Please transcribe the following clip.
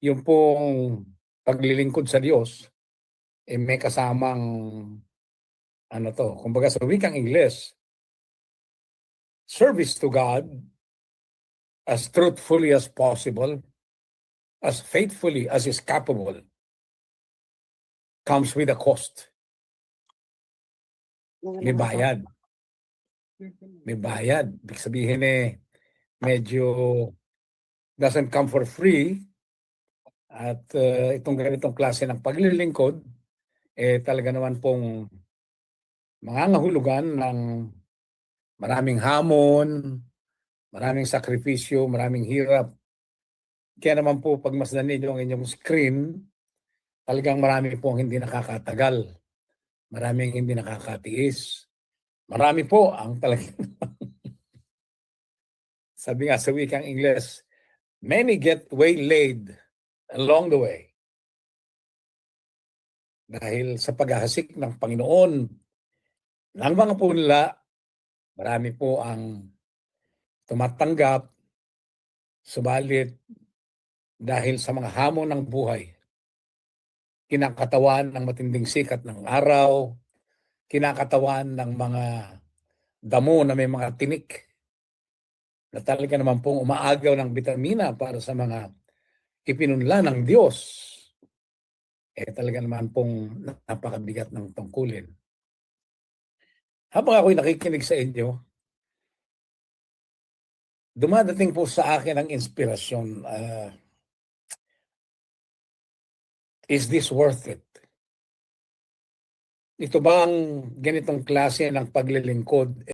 yung pong paglilingkod sa Diyos, may kasamang ano to, kumbaga sa wikang Ingles, service to God as truthfully as possible, as faithfully as is capable, comes with a cost. May bayad. May bayad. Ibig sabihin medyo doesn't come for free. At itong ganitong klase ng paglilingkod, talaga naman pong mangangahulugan ng maraming hamon, maraming sakripisyo, maraming hirap. Kaya naman po, pag masdan ninyo ang inyong screen, talagang marami pong hindi nakakatagal. Maraming hindi nakakatiis. Marami po ang talagang sabi nga sa wikang Ingles, many get waylaid along the way. Dahil sa paghahasik ng Panginoon ng mga punla, marami po ang tumatanggap, subalit dahil sa mga hamon ng buhay, kinakatawan ng matinding sikat ng araw, kinakatawan ng mga damo na may mga tinik, na talaga naman pong umaagaw ng bitamina para sa mga ipinunla ng Diyos, talaga naman pong napakabigat ng tungkulin. Habang ako'y nakikinig sa inyo, dumadating po sa akin ang inspirasyon. Is this worth it? Ito ba ang ganitong klase ng paglilingkod